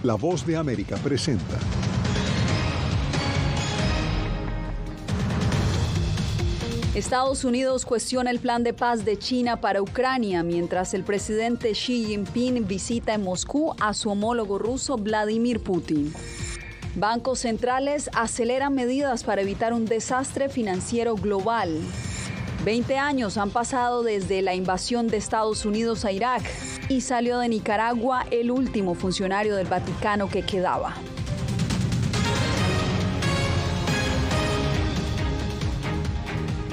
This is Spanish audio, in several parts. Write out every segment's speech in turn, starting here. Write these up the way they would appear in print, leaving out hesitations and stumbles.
La Voz de América presenta. Estados Unidos cuestiona el plan de paz de China para Ucrania, mientras el presidente Xi Jinping visita en Moscú a su homólogo ruso Vladimir Putin. Bancos centrales aceleran medidas para evitar un desastre financiero global. 20 años han pasado desde la invasión de Estados Unidos a Irak y salió de Nicaragua el último funcionario del Vaticano que quedaba.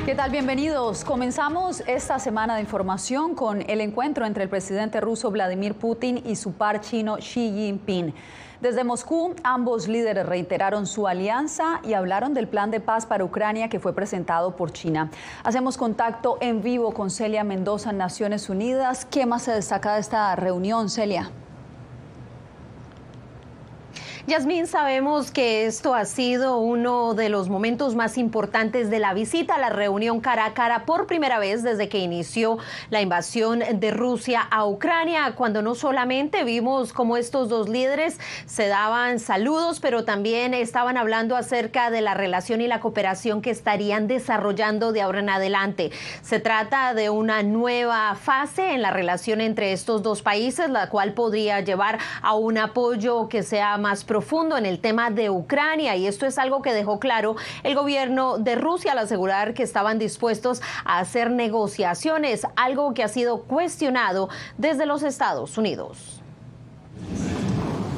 ¿Qué tal? Bienvenidos. Comenzamos esta semana de información con el encuentro entre el presidente ruso Vladimir Putin y su par chino Xi Jinping. Desde Moscú, ambos líderes reiteraron su alianza y hablaron del plan de paz para Ucrania que fue presentado por China. Hacemos contacto en vivo con Celia Mendoza en Naciones Unidas. ¿Qué más se destaca de esta reunión, Celia? Yasmín, sabemos que esto ha sido uno de los momentos más importantes de la visita a la reunión cara a cara por primera vez desde que inició la invasión de Rusia a Ucrania, cuando no solamente vimos cómo estos dos líderes se daban saludos, pero también estaban hablando acerca de la relación y la cooperación que estarían desarrollando de ahora en adelante. Se trata de una nueva fase en la relación entre estos dos países, la cual podría llevar a un apoyo que sea más profundo en el tema de Ucrania, y esto es algo que dejó claro el gobierno de Rusia al asegurar que estaban dispuestos a hacer negociaciones, algo que ha sido cuestionado desde los Estados Unidos.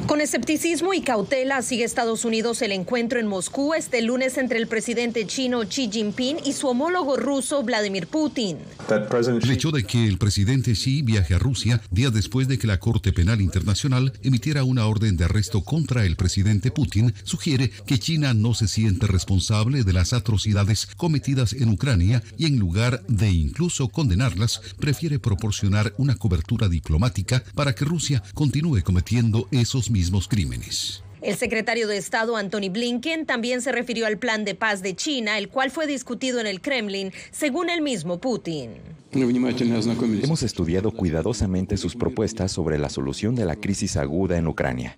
Con escepticismo y cautela sigue Estados Unidos el encuentro en Moscú este lunes entre el presidente chino Xi Jinping y su homólogo ruso Vladimir Putin. El hecho de que el presidente Xi viaje a Rusia días después de que la Corte Penal Internacional emitiera una orden de arresto contra el presidente Putin sugiere que China no se siente responsable de las atrocidades cometidas en Ucrania y en lugar de incluso condenarlas, prefiere proporcionar una cobertura diplomática para que Rusia continúe cometiendo esos mismos crímenes. El secretario de Estado Antony Blinken también se refirió al plan de paz de China, el cual fue discutido en el Kremlin, según el mismo Putin. Hemos estudiado cuidadosamente sus propuestas sobre la solución de la crisis aguda en Ucrania.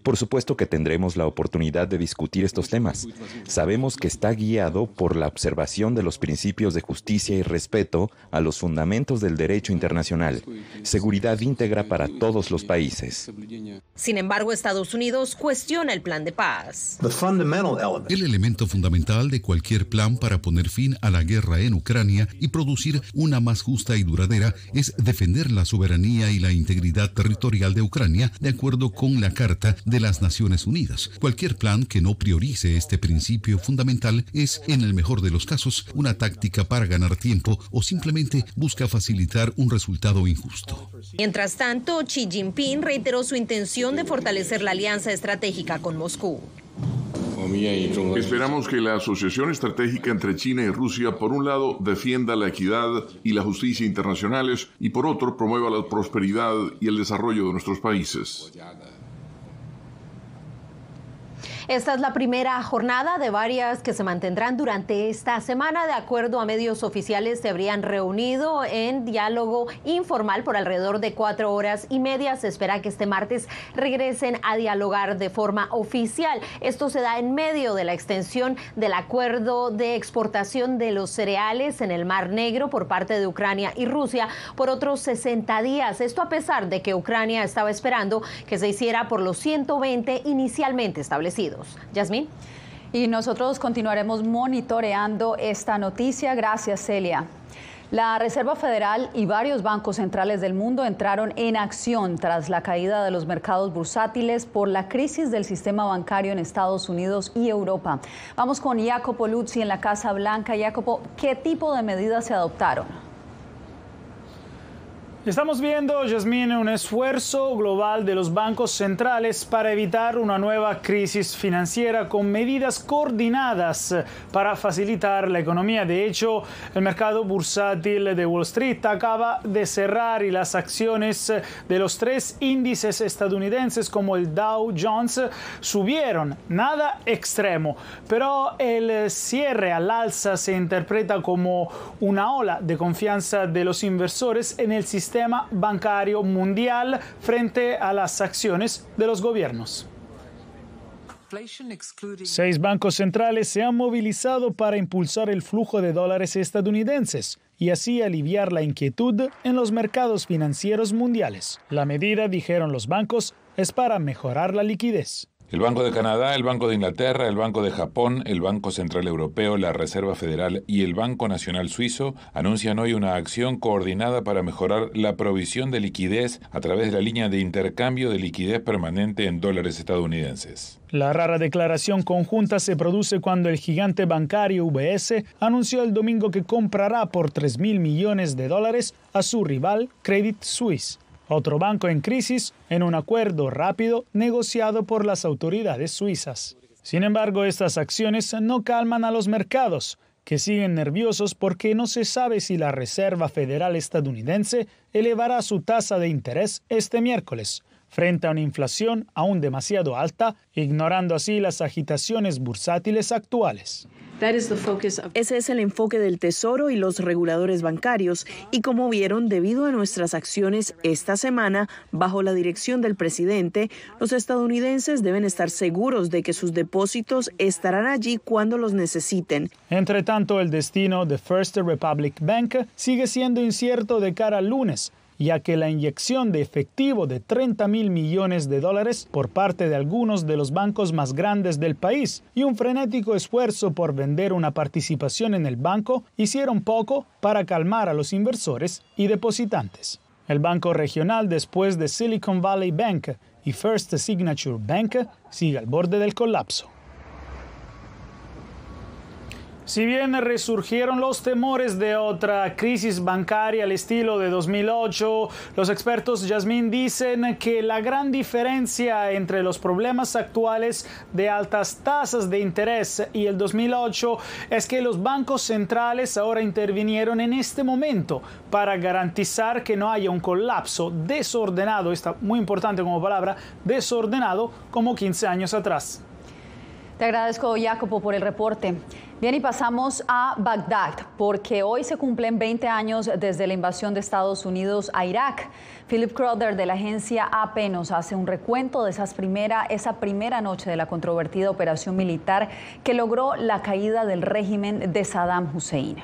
Por supuesto que tendremos la oportunidad de discutir estos temas. Sabemos que está guiado por la observación de los principios de justicia y respeto a los fundamentos del derecho internacional, seguridad íntegra para todos los países. Sin embargo, Estados Unidos cuestiona el plan de paz. El elemento fundamental de cualquier plan para poner fin a la guerra en Ucrania y producir una más justa y duradera es defender la soberanía y la integridad territorial de Ucrania de acuerdo con la Carta de las Naciones Unidas. Cualquier plan que no priorice este principio fundamental es, en el mejor de los casos, una táctica para ganar tiempo o simplemente busca facilitar un resultado injusto. Mientras tanto, Xi Jinping reiteró su intención de fortalecer la alianza estratégica con Moscú. Esperamos que la asociación estratégica entre China y Rusia, por un lado, defienda la equidad y la justicia internacionales y, por otro, promueva la prosperidad y el desarrollo de nuestros países. Esta es la primera jornada de varias que se mantendrán durante esta semana. De acuerdo a medios oficiales, se habrían reunido en diálogo informal por alrededor de 4 horas y media. Se espera que este martes regresen a dialogar de forma oficial. Esto se da en medio de la extensión del acuerdo de exportación de los cereales en el Mar Negro por parte de Ucrania y Rusia por otros 60 días. Esto a pesar de que Ucrania estaba esperando que se hiciera por los 120 inicialmente establecidos. Yasmín. Y nosotros continuaremos monitoreando esta noticia. Gracias, Celia. La Reserva Federal y varios bancos centrales del mundo entraron en acción tras la caída de los mercados bursátiles por la crisis del sistema bancario en Estados Unidos y Europa. Vamos con Jacopo Luzzi en la Casa Blanca. Jacopo, ¿qué tipo de medidas se adoptaron? Estamos viendo, Yasmín, un esfuerzo global de los bancos centrales para evitar una nueva crisis financiera con medidas coordinadas para facilitar la economía. De hecho, el mercado bursátil de Wall Street acaba de cerrar y las acciones de los 3 índices estadounidenses como el Dow Jones subieron. Nada extremo, pero el cierre al alza se interpreta como una ola de confianza de los inversores en el sistema sistema bancario mundial frente a las acciones de los gobiernos. 6 bancos centrales se han movilizado para impulsar el flujo de dólares estadounidenses y así aliviar la inquietud en los mercados financieros mundiales. La medida, dijeron los bancos, es para mejorar la liquidez. El Banco de Canadá, el Banco de Inglaterra, el Banco de Japón, el Banco Central Europeo, la Reserva Federal y el Banco Nacional Suizo anuncian hoy una acción coordinada para mejorar la provisión de liquidez a través de la línea de intercambio de liquidez permanente en dólares estadounidenses. La rara declaración conjunta se produce cuando el gigante bancario UBS anunció el domingo que comprará por $3.000 millones a su rival Credit Suisse, otro banco en crisis, en un acuerdo rápido negociado por las autoridades suizas. Sin embargo, estas acciones no calman a los mercados, que siguen nerviosos porque no se sabe si la Reserva Federal estadounidense elevará su tasa de interés este miércoles, frente a una inflación aún demasiado alta, ignorando así las agitaciones bursátiles actuales. Ese es el enfoque del Tesoro y los reguladores bancarios, y como vieron, debido a nuestras acciones esta semana, bajo la dirección del presidente, los estadounidenses deben estar seguros de que sus depósitos estarán allí cuando los necesiten. Entre tanto, el destino de First Republic Bank sigue siendo incierto de cara al lunes, ya que la inyección de efectivo de $30.000 millones por parte de algunos de los bancos más grandes del país y un frenético esfuerzo por vender una participación en el banco hicieron poco para calmar a los inversores y depositantes. El banco regional, después de Silicon Valley Bank y First Signature Bank, sigue al borde del colapso. Si bien resurgieron los temores de otra crisis bancaria al estilo de 2008, los expertos, Yasmín, dicen que la gran diferencia entre los problemas actuales de altas tasas de interés y el 2008 es que los bancos centrales ahora intervinieron en este momento para garantizar que no haya un colapso desordenado, está muy importante como palabra, desordenado como 15 años atrás. Te agradezco, Jacopo, por el reporte. Bien, y pasamos a Bagdad, porque hoy se cumplen 20 años desde la invasión de Estados Unidos a Irak. Philip Crowder, de la agencia AP, nos hace un recuento de esa primera noche de la controvertida operación militar que logró la caída del régimen de Saddam Hussein.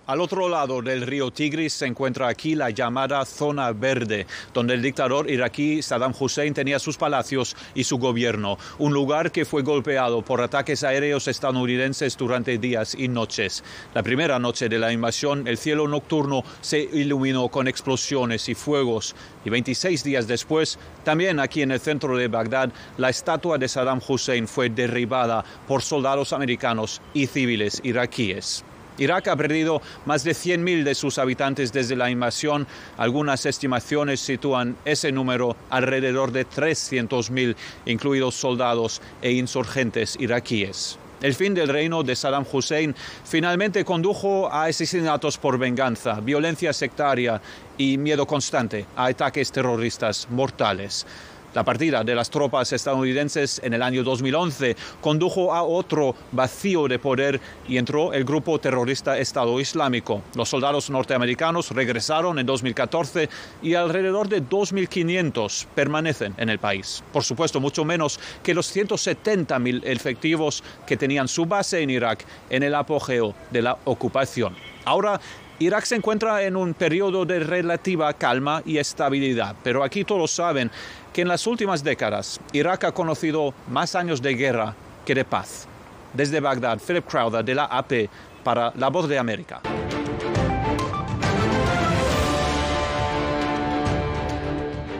Al otro lado del río Tigris se encuentra aquí la llamada Zona Verde, donde el dictador iraquí Saddam Hussein tenía sus palacios y su gobierno, un lugar que fue golpeado por ataques aéreos estadounidenses durante días y noches. La primera noche de la invasión, el cielo nocturno se iluminó con explosiones y fuegos, y 26 días después, también aquí en el centro de Bagdad, la estatua de Saddam Hussein fue derribada por soldados americanos y civiles iraquíes. Irak ha perdido más de 100.000 de sus habitantes desde la invasión. Algunas estimaciones sitúan ese número alrededor de 300.000, incluidos soldados e insurgentes iraquíes. El fin del reino de Saddam Hussein finalmente condujo a asesinatos por venganza, violencia sectaria y miedo constante a ataques terroristas mortales. La partida de las tropas estadounidenses en el año 2011 condujo a otro vacío de poder y entró el grupo terrorista Estado Islámico. Los soldados norteamericanos regresaron en 2014 y alrededor de 2.500 permanecen en el país. Por supuesto, mucho menos que los 170.000 efectivos que tenían su base en Irak en el apogeo de la ocupación. Ahora, Irak se encuentra en un periodo de relativa calma y estabilidad, pero aquí todos saben que en las últimas décadas Irak ha conocido más años de guerra que de paz. Desde Bagdad, Philip Crowder de la AP para La Voz de América.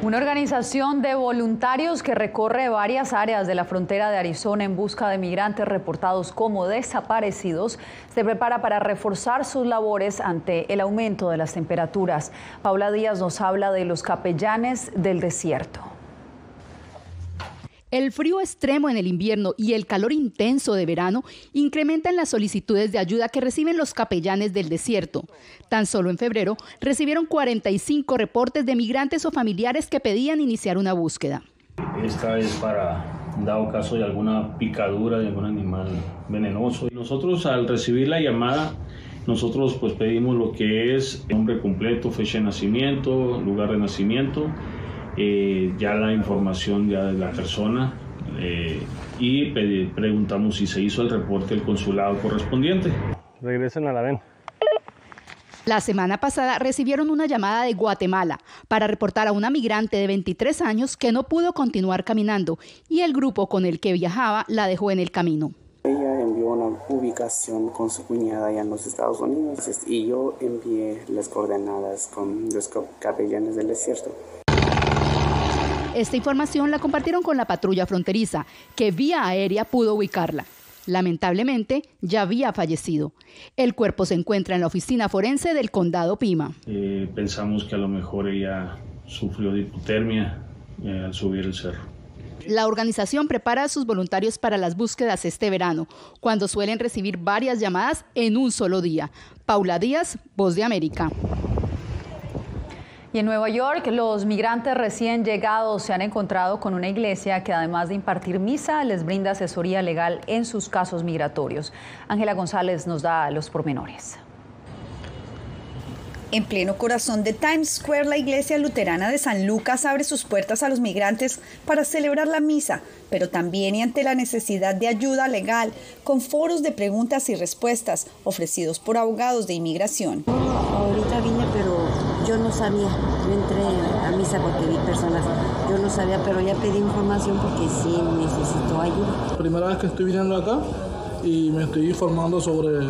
Una organización de voluntarios que recorre varias áreas de la frontera de Arizona en busca de migrantes reportados como desaparecidos se prepara para reforzar sus labores ante el aumento de las temperaturas. Paula Díaz nos habla de los capellanes del desierto. El frío extremo en el invierno y el calor intenso de verano incrementan las solicitudes de ayuda que reciben los capellanes del desierto. Tan solo en febrero recibieron 45 reportes de migrantes o familiares que pedían iniciar una búsqueda. Esta es para, dado caso de alguna picadura de algún animal venenoso. Nosotros, al recibir la llamada, Nosotros pues pedimos lo que es nombre completo, fecha de nacimiento, lugar de nacimiento, ya la información ya de la persona y preguntamos si se hizo el reporte al consulado correspondiente. Regresen a la DEN. La semana pasada recibieron una llamada de Guatemala para reportar a una migrante de 23 años que no pudo continuar caminando y el grupo con el que viajaba la dejó en el camino. Ella envió una ubicación con su cuñada allá en los Estados Unidos y yo envié las coordenadas con los capellanes del desierto. Esta información la compartieron con la patrulla fronteriza, que vía aérea pudo ubicarla. Lamentablemente, ya había fallecido. El cuerpo se encuentra en la oficina forense del condado Pima. Pensamos que a lo mejor ella sufrió de hipotermia al subir el cerro. La organización prepara a sus voluntarios para las búsquedas este verano, cuando suelen recibir varias llamadas en un solo día. Paula Díaz, Voz de América. Y en Nueva York, los migrantes recién llegados se han encontrado con una iglesia que, además de impartir misa, les brinda asesoría legal en sus casos migratorios. Ángela González nos da los pormenores. En pleno corazón de Times Square, la iglesia luterana de San Lucas abre sus puertas a los migrantes para celebrar la misa, pero también y ante la necesidad de ayuda legal, con foros de preguntas y respuestas ofrecidos por abogados de inmigración. Ahorita vine, pero yo no sabía. Yo entré a misa porque vi personas. Yo no sabía, pero ya pedí información porque sí necesito ayuda. Primera vez que estoy viniendo acá y me estoy informando sobre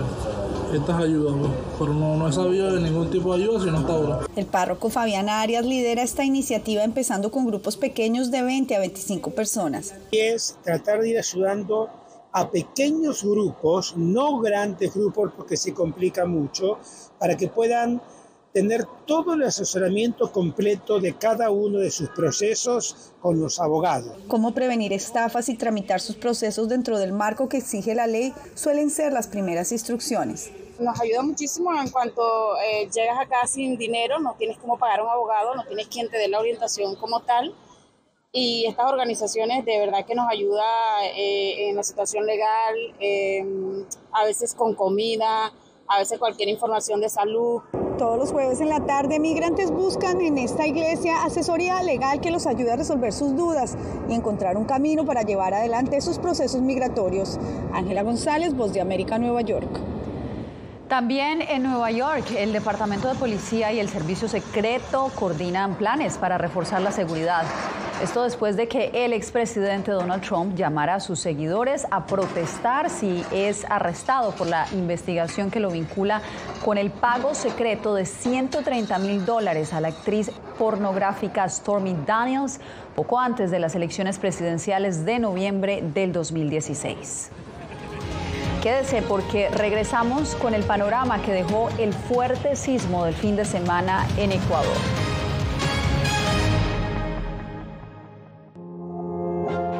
estas ayudas, pero no he sabido de ningún tipo de ayuda sino hasta ahora. El párroco Fabián Arias lidera esta iniciativa empezando con grupos pequeños de 20 a 25 personas. Es tratar de ir ayudando a pequeños grupos, no grandes grupos porque se complica mucho, para que puedan tener todo el asesoramiento completo de cada uno de sus procesos con los abogados. Cómo prevenir estafas y tramitar sus procesos dentro del marco que exige la ley suelen ser las primeras instrucciones. Nos ayuda muchísimo en cuanto llegas acá sin dinero, no tienes cómo pagar a un abogado, no tienes quien te dé la orientación como tal. Y estas organizaciones de verdad que nos ayuda en la situación legal, a veces con comida, a veces cualquier información de salud. Todos los jueves en la tarde, migrantes buscan en esta iglesia asesoría legal que los ayude a resolver sus dudas y encontrar un camino para llevar adelante sus procesos migratorios. Ángela González, Voz de América, Nueva York. También en Nueva York, el Departamento de Policía y el Servicio Secreto coordinan planes para reforzar la seguridad. Esto después de que el expresidente Donald Trump llamara a sus seguidores a protestar si es arrestado por la investigación que lo vincula con el pago secreto de $130,000 a la actriz pornográfica Stormy Daniels poco antes de las elecciones presidenciales de noviembre del 2016. Quédese porque regresamos con el panorama que dejó el fuerte sismo del fin de semana en Ecuador.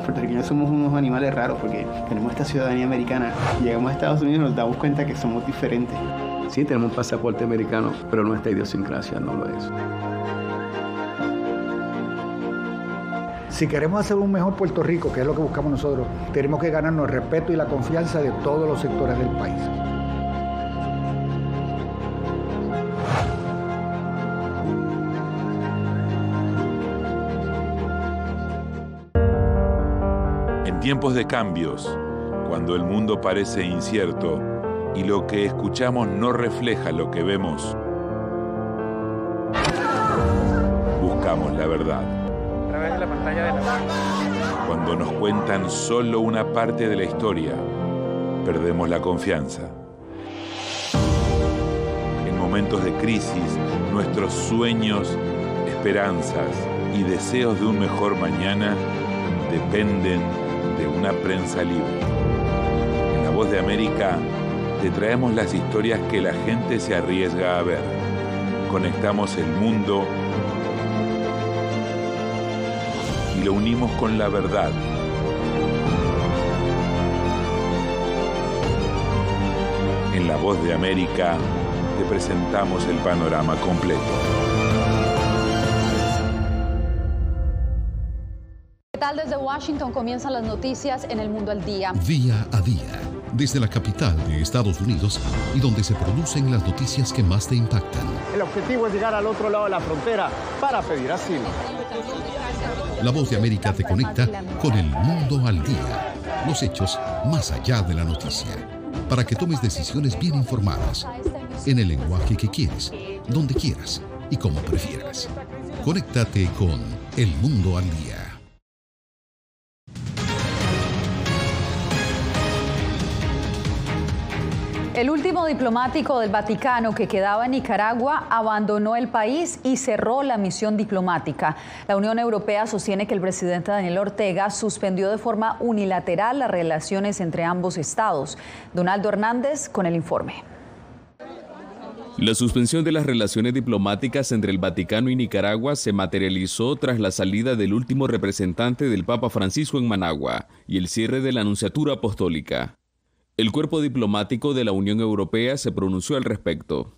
Puertorriqueños somos unos animales raros porque tenemos esta ciudadanía americana. Llegamos a Estados Unidos y nos damos cuenta que somos diferentes. Sí, tenemos un pasaporte americano, pero nuestra idiosincrasia no lo es. Si queremos hacer un mejor Puerto Rico, que es lo que buscamos nosotros, tenemos que ganarnos el respeto y la confianza de todos los sectores del país. En tiempos de cambios, cuando el mundo parece incierto y lo que escuchamos no refleja lo que vemos, buscamos la verdad. La pantalla de Cuando nos cuentan solo una parte de la historia, perdemos la confianza. En momentos de crisis, nuestros sueños, esperanzas y deseos de un mejor mañana dependen de una prensa libre. En La Voz de América te traemos las historias que la gente se arriesga a ver. Conectamos el mundo y lo unimos con la verdad. En La Voz de América te presentamos el panorama completo. ¿Qué tal? Desde Washington comienzan las noticias en El Mundo al Día. Día a día. Desde la capital de Estados Unidos y donde se producen las noticias que más te impactan. El objetivo es llegar al otro lado de la frontera para pedir asilo. La Voz de América te conecta con el mundo al día. Los hechos más allá de la noticia. Para que tomes decisiones bien informadas. En el lenguaje que quieres, donde quieras y como prefieras. Conéctate con El Mundo al Día. El último diplomático del Vaticano que quedaba en Nicaragua abandonó el país y cerró la misión diplomática. La Unión Europea sostiene que el presidente Daniel Ortega suspendió de forma unilateral las relaciones entre ambos estados. Donaldo Hernández con el informe. La suspensión de las relaciones diplomáticas entre el Vaticano y Nicaragua se materializó tras la salida del último representante del Papa Francisco en Managua y el cierre de la Nunciatura Apostólica. El cuerpo diplomático de la Unión Europea se pronunció al respecto.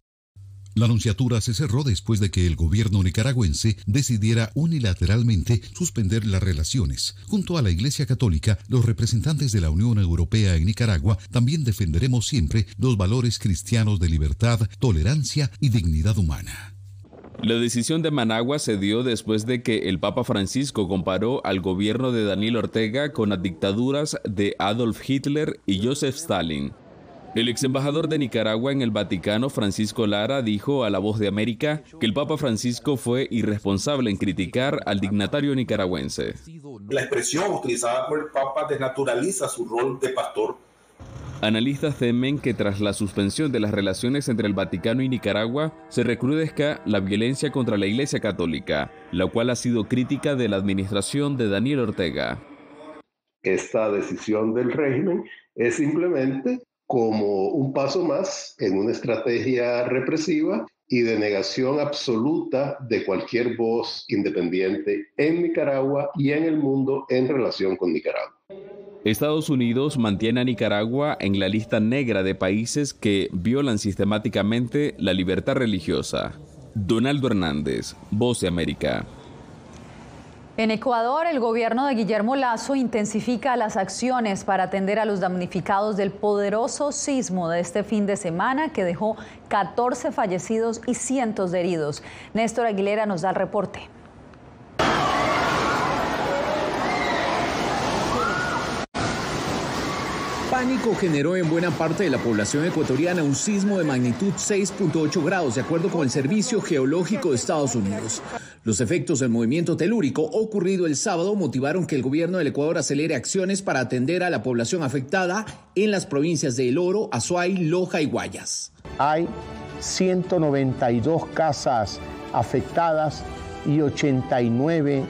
La nunciatura se cerró después de que el gobierno nicaragüense decidiera unilateralmente suspender las relaciones. Junto a la Iglesia Católica, los representantes de la Unión Europea en Nicaragua también defenderemos siempre los valores cristianos de libertad, tolerancia y dignidad humana. La decisión de Managua se dio después de que el Papa Francisco comparó al gobierno de Daniel Ortega con las dictaduras de Adolf Hitler y Joseph Stalin. El ex embajador de Nicaragua en el Vaticano, Francisco Lara, dijo a La Voz de América que el Papa Francisco fue irresponsable en criticar al dignatario nicaragüense. La expresión utilizada por el Papa desnaturaliza su rol de pastor. Analistas temen que tras la suspensión de las relaciones entre el Vaticano y Nicaragua se recrudezca la violencia contra la Iglesia Católica, la cual ha sido crítica de la administración de Daniel Ortega. Esta decisión del régimen es simplemente como un paso más en una estrategia represiva y de negación absoluta de cualquier voz independiente en Nicaragua y en el mundo en relación con Nicaragua. Estados Unidos mantiene a Nicaragua en la lista negra de países que violan sistemáticamente la libertad religiosa. Donaldo Hernández, Voz de América. En Ecuador, el gobierno de Guillermo Lasso intensifica las acciones para atender a los damnificados del poderoso sismo de este fin de semana que dejó 14 fallecidos y cientos de heridos. Néstor Aguilera nos da el reporte. Pánico generó en buena parte de la población ecuatoriana un sismo de magnitud 6.8 grados, de acuerdo con el Servicio Geológico de Estados Unidos. Los efectos del movimiento telúrico ocurrido el sábado motivaron que el gobierno del Ecuador acelere acciones para atender a la población afectada en las provincias de El Oro, Azuay, Loja y Guayas. Hay 192 casas afectadas y 89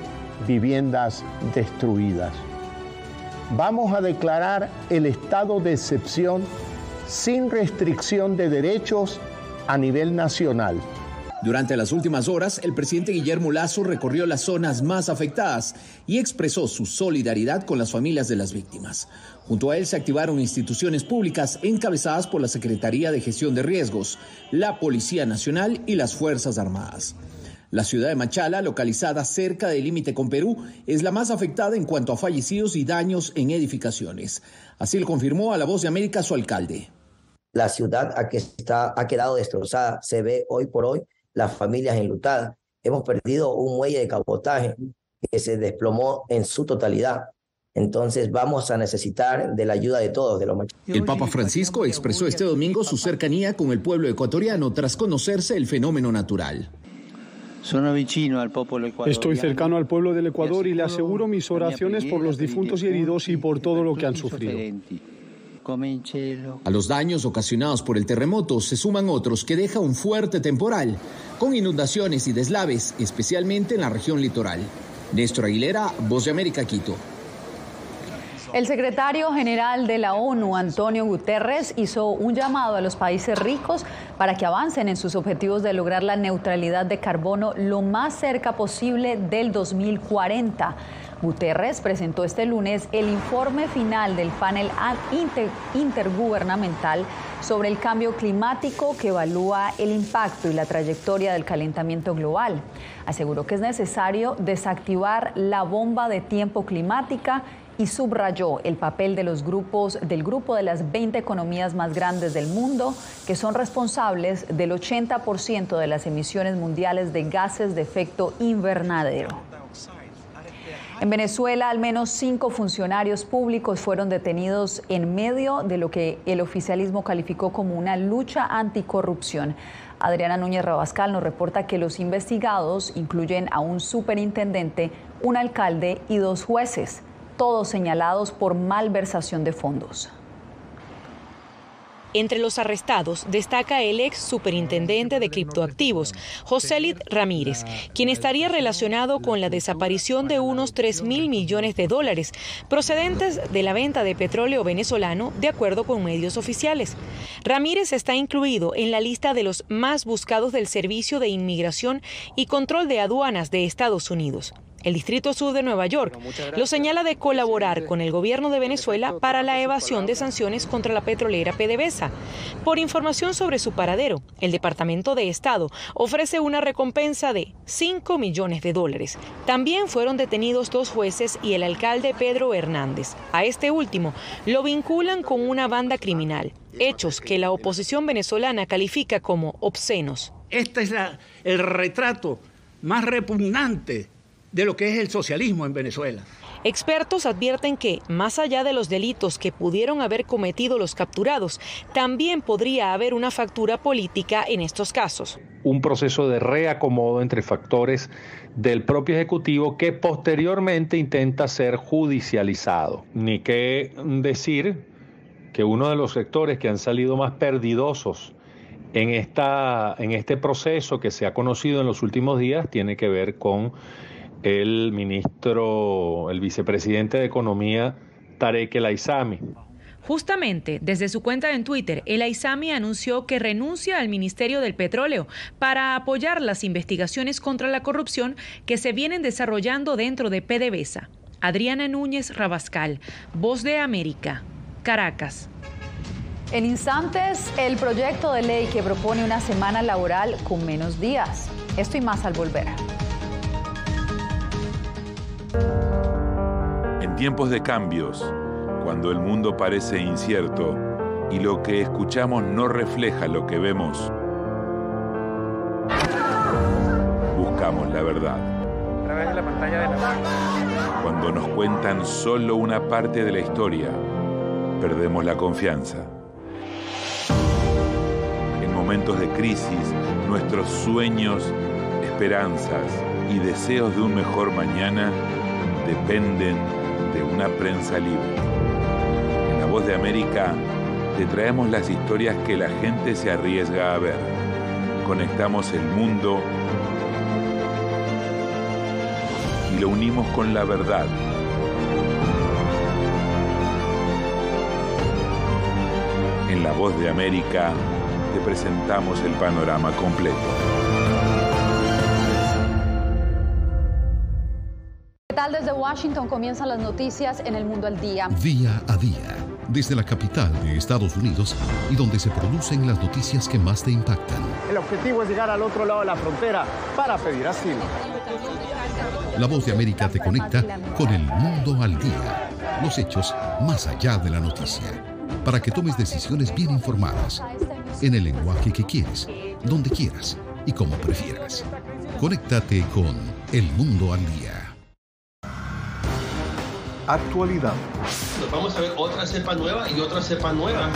viviendas destruidas. Vamos a declarar el estado de excepción sin restricción de derechos a nivel nacional. Durante las últimas horas, el presidente Guillermo Lasso recorrió las zonas más afectadas y expresó su solidaridad con las familias de las víctimas. Junto a él se activaron instituciones públicas encabezadas por la Secretaría de Gestión de Riesgos, la Policía Nacional y las Fuerzas Armadas. La ciudad de Machala, localizada cerca del límite con Perú, es la más afectada en cuanto a fallecidos y daños en edificaciones. Así lo confirmó a La Voz de América su alcalde. La ciudad ha quedado destrozada. Se ve hoy por hoy las familias enlutadas. Hemos perdido un muelle de cabotaje que se desplomó en su totalidad. Entonces vamos a necesitar de la ayuda de todos, de los machacanos. El Papa Francisco expresó este domingo su cercanía con el pueblo ecuatoriano tras conocerse el fenómeno natural. Estoy cercano al pueblo del Ecuador y le aseguro mis oraciones por los difuntos y heridos y por todo lo que han sufrido. A los daños ocasionados por el terremoto se suman otros que deja un fuerte temporal, con inundaciones y deslaves, especialmente en la región litoral. Néstor Aguilera, Voz de América, Quito. El secretario general de la ONU, Antonio Guterres, hizo un llamado a los países ricos para que avancen en sus objetivos de lograr la neutralidad de carbono lo más cerca posible del 2040. Guterres presentó este lunes el informe final del panel intergubernamental sobre el cambio climático que evalúa el impacto y la trayectoria del calentamiento global. Aseguró que es necesario desactivar la bomba de tiempo climática y subrayó el papel de los grupos del grupo de las 20 economías más grandes del mundo, que son responsables del 80% de las emisiones mundiales de gases de efecto invernadero. En Venezuela, al menos 5 funcionarios públicos fueron detenidos en medio de lo que el oficialismo calificó como una lucha anticorrupción. Adriana Núñez Rabascal nos reporta que los investigados incluyen a un superintendente, un alcalde y 2 jueces, todos señalados por malversación de fondos. Entre los arrestados destaca el ex superintendente de criptoactivos, Josélid Ramírez, quien estaría relacionado con la desaparición de unos 3.000 millones de dólares procedentes de la venta de petróleo venezolano, de acuerdo con medios oficiales. Ramírez está incluido en la lista de los más buscados del Servicio de Inmigración y Control de Aduanas de Estados Unidos. El Distrito Sur de Nueva York lo señala de colaborar con el gobierno de Venezuela para la evasión de sanciones contra la petrolera PDVSA. Por información sobre su paradero, el Departamento de Estado ofrece una recompensa de $5 millones. También fueron detenidos 2 jueces y el alcalde Pedro Hernández. A este último lo vinculan con una banda criminal, hechos que la oposición venezolana califica como obscenos. Este es el retrato más repugnante de lo que es el socialismo en Venezuela. Expertos advierten que, más allá de los delitos que pudieron haber cometido los capturados, también podría haber una factura política en estos casos. Un proceso de reacomodo entre factores del propio Ejecutivo que posteriormente intenta ser judicializado. Ni qué decir que uno de los sectores que han salido más perdidosos en este proceso que se ha conocido en los últimos días tiene que ver con el vicepresidente de Economía, Tarek El Aizami. Justamente, desde su cuenta en Twitter, El Aizami anunció que renuncia al Ministerio del Petróleo para apoyar las investigaciones contra la corrupción que se vienen desarrollando dentro de PDVSA. Adriana Núñez Rabascal, Voz de América, Caracas. En instantes, el proyecto de ley que propone una semana laboral con menos días. Esto y más al volver. En tiempos de cambios, cuando el mundo parece incierto y lo que escuchamos no refleja lo que vemos, buscamos la verdad. A través de la pantalla de la... Cuando nos cuentan solo una parte de la historia, perdemos la confianza. En momentos de crisis, nuestros sueños, esperanzas y deseos de un mejor mañana dependen de una prensa libre. En La Voz de América te traemos las historias que la gente se arriesga a ver. Conectamos el mundo y lo unimos con la verdad. En La Voz de América te presentamos el panorama completo. ¿Qué tal? Desde Washington comienzan las noticias en El Mundo al Día. Día a día, desde la capital de Estados Unidos y donde se producen las noticias que más te impactan. El objetivo es llegar al otro lado de la frontera para pedir asilo. La Voz de América te conecta con El Mundo al Día. Los hechos más allá de la noticia. Para que tomes decisiones bien informadas. En el lenguaje que quieres, donde quieras y como prefieras. Conéctate con El Mundo al Día. Actualidad. Nos vamos a ver otra cepa nueva y otra cepa nueva.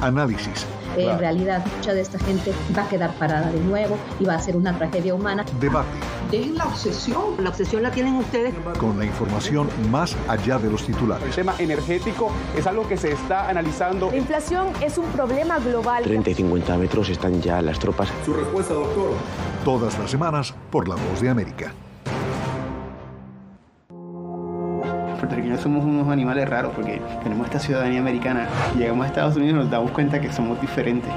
Análisis. En realidad, mucha de esta gente va a quedar parada de nuevo y va a ser una tragedia humana. Debate. Dejen la obsesión. La obsesión la tienen ustedes. Con la información más allá de los titulares. El tema energético es algo que se está analizando. La inflación es un problema global. 30 y 50 metros están ya las tropas. Su respuesta, doctor. Todas las semanas por La Voz de América. Puertorriqueños somos unos animales raros porque tenemos esta ciudadanía americana. Llegamos a Estados Unidos y nos damos cuenta que somos diferentes.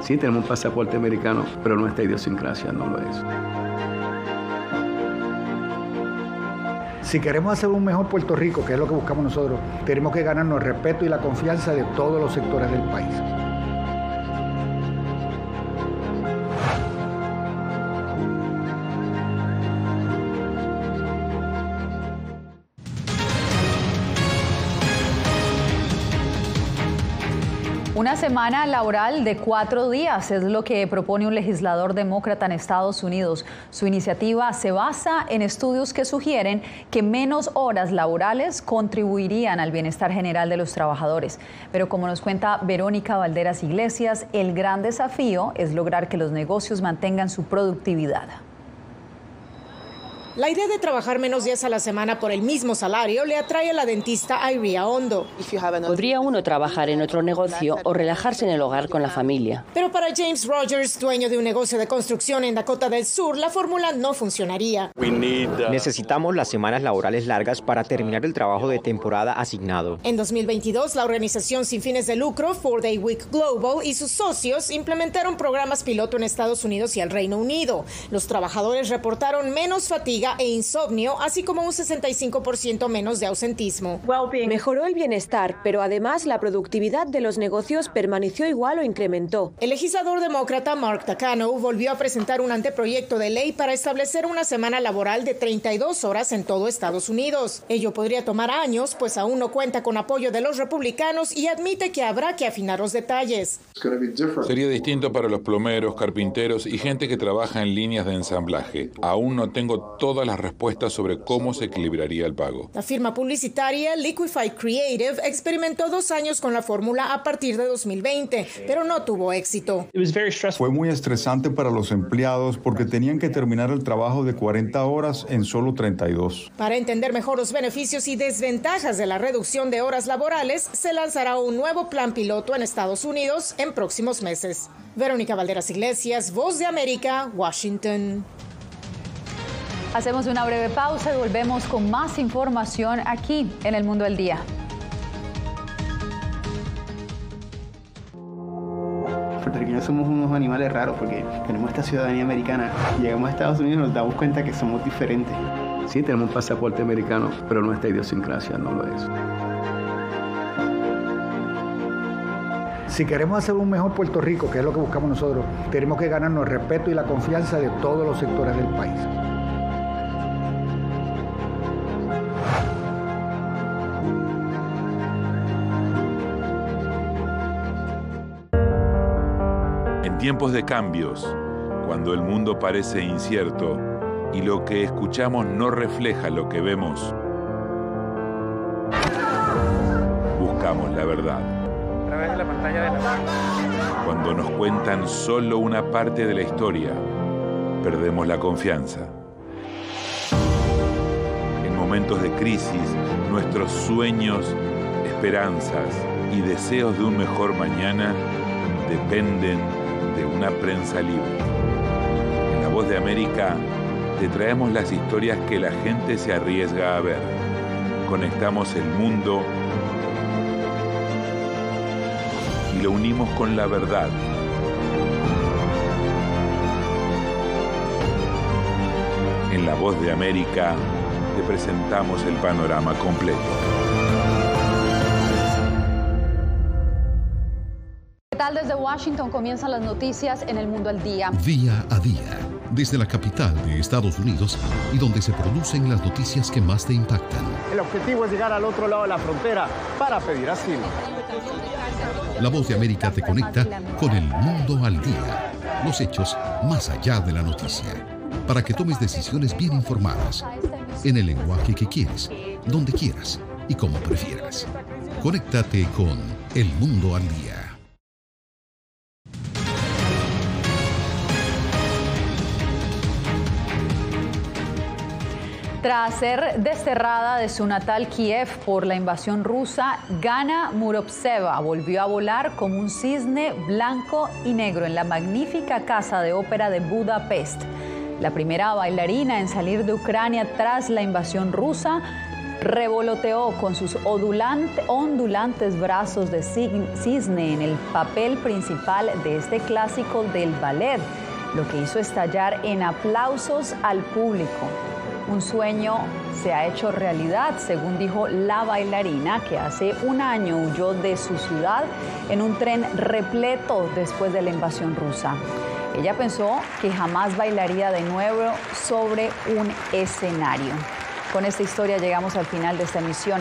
Sí, tenemos un pasaporte americano, pero nuestra idiosincrasia no lo es. Si queremos hacer un mejor Puerto Rico, que es lo que buscamos nosotros, tenemos que ganarnos el respeto y la confianza de todos los sectores del país. Una semana laboral de 4 días es lo que propone un legislador demócrata en Estados Unidos. Su iniciativa se basa en estudios que sugieren que menos horas laborales contribuirían al bienestar general de los trabajadores. Pero como nos cuenta Verónica Valderas Iglesias, el gran desafío es lograr que los negocios mantengan su productividad. La idea de trabajar menos días a la semana por el mismo salario le atrae a la dentista Iria Hondo. Podría uno trabajar en otro negocio o relajarse en el hogar con la familia. Pero para James Rogers, dueño de un negocio de construcción en Dakota del Sur, la fórmula no funcionaría. Necesitamos las semanas laborales largas para terminar el trabajo de temporada asignado. En 2022, la organización sin fines de lucro 4-Day Week Global y sus socios implementaron programas piloto en Estados Unidos y el Reino Unido. Los trabajadores reportaron menos fatiga e insomnio, así como un 65% menos de ausentismo. Mejoró el bienestar, pero además la productividad de los negocios permaneció igual o incrementó. El legislador demócrata Mark Takano volvió a presentar un anteproyecto de ley para establecer una semana laboral de 32 horas en todo Estados Unidos. Ello podría tomar años, pues aún no cuenta con apoyo de los republicanos y admite que habrá que afinar los detalles. Sería distinto para los plomeros, carpinteros y gente que trabaja en líneas de ensamblaje. Aún no tengo todas las respuestas sobre cómo se equilibraría el pago. La firma publicitaria Liquify Creative experimentó 2 años con la fórmula a partir de 2020, pero no tuvo éxito. Fue muy estresante para los empleados porque tenían que terminar el trabajo de 40 horas en solo 32. Para entender mejor los beneficios y desventajas de la reducción de horas laborales, se lanzará un nuevo plan piloto en Estados Unidos en próximos meses. Verónica Valderas Iglesias, Voz de América, Washington. Hacemos una breve pausa y volvemos con más información aquí en El Mundo al Día. Puertorriqueños somos unos animales raros porque tenemos esta ciudadanía americana. Llegamos a Estados Unidos y nos damos cuenta que somos diferentes. Sí, tenemos un pasaporte americano, pero nuestra idiosincrasia no lo es. Si queremos hacer un mejor Puerto Rico, que es lo que buscamos nosotros, tenemos que ganarnos el respeto y la confianza de todos los sectores del país. En tiempos de cambios, cuando el mundo parece incierto y lo que escuchamos no refleja lo que vemos, buscamos la verdad. A través de la pantalla de la... Cuando nos cuentan solo una parte de la historia, perdemos la confianza. En momentos de crisis, nuestros sueños, esperanzas y deseos de un mejor mañana dependen de una prensa libre. En La Voz de América te traemos las historias que la gente se arriesga a ver. Conectamos el mundo y lo unimos con la verdad. En La Voz de América te presentamos el panorama completo. ¿Qué tal? Desde Washington comienzan las noticias en El Mundo al Día. Día a día, desde la capital de Estados Unidos y donde se producen las noticias que más te impactan. El objetivo es llegar al otro lado de la frontera para pedir asilo. La Voz de América te conecta con El Mundo al Día. Los hechos más allá de la noticia. Para que tomes decisiones bien informadas. En el lenguaje que quieres, donde quieras y como prefieras. Conéctate con El Mundo al Día. Tras ser desterrada de su natal Kiev por la invasión rusa, Gana Murovtseva volvió a volar como un cisne blanco y negro en la magnífica Casa de Ópera de Budapest. La primera bailarina en salir de Ucrania tras la invasión rusa revoloteó con sus ondulantes brazos de cisne en el papel principal de este clásico del ballet, lo que hizo estallar en aplausos al público. Un sueño se ha hecho realidad, según dijo la bailarina, que hace un año huyó de su ciudad en un tren repleto después de la invasión rusa. Ella pensó que jamás bailaría de nuevo sobre un escenario. Con esta historia llegamos al final de esta emisión.